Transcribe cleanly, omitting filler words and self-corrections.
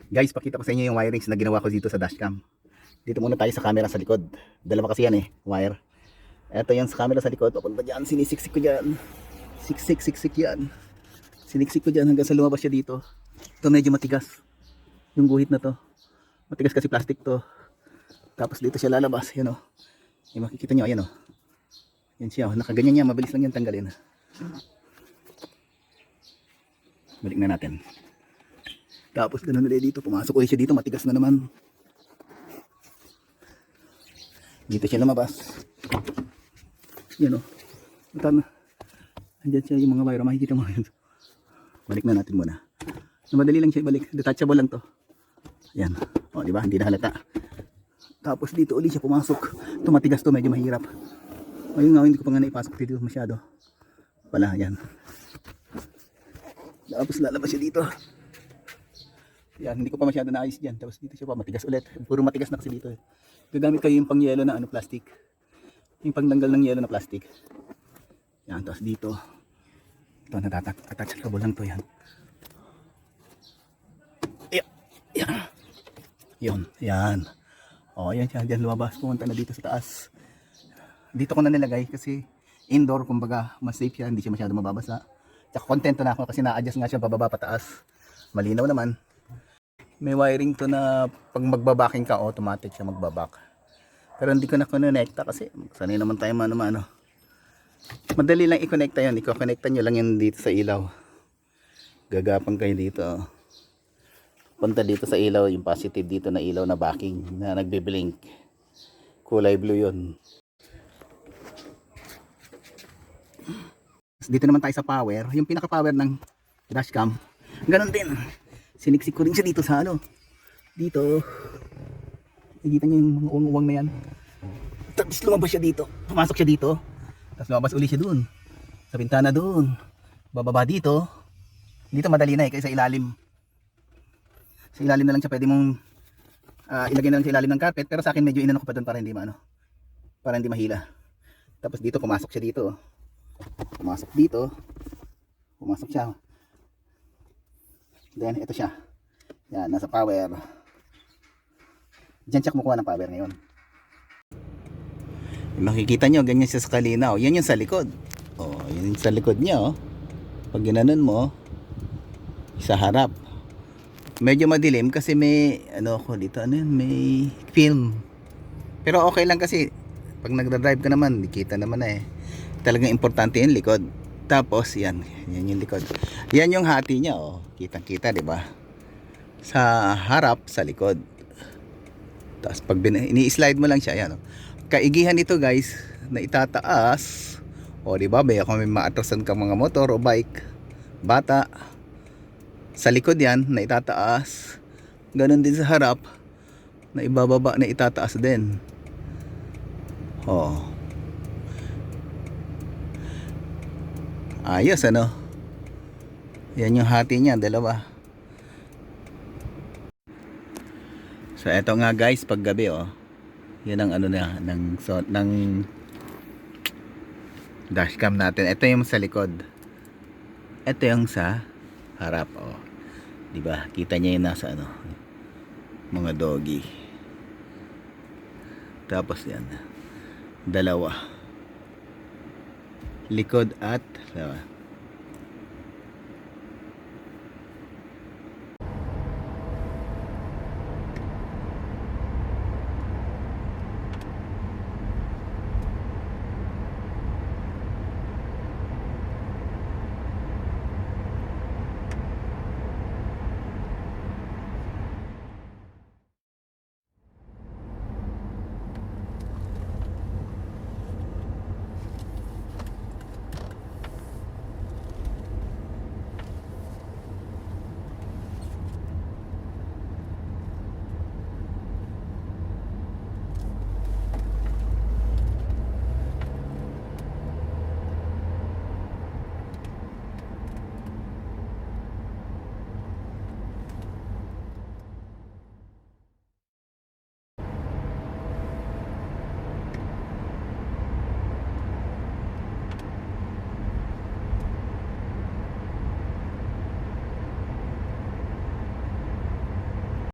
Guys, pakita ko sa inyo yung wirings na ginawa ko dito sa dashcam. Dito muna tayo sa camera sa likod. Dalawa kasi yan wire. Ito yung sa camera sa likod, papunta dyan, sinisiksik ko dyan. Siksik yan. Siniksik ko dyan hanggang sa lumabas siya dito. Ito medyo matigas. Yung guhit na to. Matigas kasi plastic to. Tapos dito siya lalabas, yan o. Yung makikita nyo, ayan o. Yan siya, nakaganyan niya, mabilis lang yan tanggalin. Balik na natin. Tapos ganun ulit dito, pumasok ulit siya dito, matigas na naman. Dito siya lumabas. Yan o. Andyan siya yung mga wire, makikita mo yun. Balik na natin muna. Madali lang siya ibalik, detachable lang to. Yan, o diba, hindi na halata. Tapos dito ulit siya pumasok. Ito matigas to, medyo mahirap. Ayun nga, hindi ko pa nga naipasok dito masyado. Wala, yan. Tapos lalabas siya dito. Yan, hindi ko pa masyado naayos dyan. Tapos dito siya pa, matigas ulit. Puro matigas na kasi dito Gagamit kayo yung pang yelo na plastic. Yung pangtanggal ng yelo na plastic. Yan, tapos dito. Ito, attachable lang to yan. Yan. Yun, yan. O, yan siya. Diyan lumabas. Pumunta na dito sa taas. Dito ko na nilagay kasi indoor, kumbaga, mas safe siya. Hindi siya masyado mababasa. Tsaka kontento na ako kasi na-adjust nga siya pababa pataas. Malinaw naman. May wiring to na pag magbabaking ka, automatic siya magbabak. Pero hindi ko na konekta kasi sanay naman tayo mano-mano. Madali lang i-connecta yun. I-connecta nyo lang yun dito sa ilaw. Gagapang kayo dito. Punta dito sa ilaw, yung positive dito na ilaw na backing na nagbe-blink. Kulay blue yun. Dito naman tayo sa power. Yung pinaka-power ng dashcam. Ganon din. Siniksik ko rin siya dito sa dito. Nakikita niyo yung mga uwang-uwang na yan. Tapos lumabas siya dito. Pumasok siya dito. Tapos lumabas uli siya dun. Sa bintana dun. Bababa dito. Dito madali na kaysa ilalim. Sa ilalim na lang siya pwede mong ilagay na lang sa ilalim ng carpet. Pero sa akin medyo inano ko pa dun para hindi para hindi mahila. Tapos dito pumasok siya dito. Pumasok dito. Pumasok siya. Then ito siya. Yan, nasa power. Diyan siya kumukuha ng power ngayon. Makikita nyo, ganyan siya sa kalinaw. Yan yung sa likod. Oh, yan yung sa likod niya. Oh. Pag ginanon mo, sa harap. Medyo madilim kasi may ako dito, may film. Pero okay lang kasi pag nagda-drive ka naman, kita naman Talagang importante yung likod. Tapos yan yung likod. Yan yung hati niya Kitang-kita, 'di ba? Sa harap, sa likod. Tapos pag ini-slide mo lang siya, yan Kaigihan nito, guys, na itataas. 'Di ba? Kung may maatrasan kang mga motor o bike, bata, sa likod yan na itataas. Ganon din sa harap na ibababa na itataas din. Ayos yan yung hati niya, dalawa. So eto nga, guys, pag gabi yan ang ng dashcam natin. Ito yung sa likod. Ito yung sa harap di ba? Kita niya yung nasa mga doggy. Tapos yan, dalawa. Likod at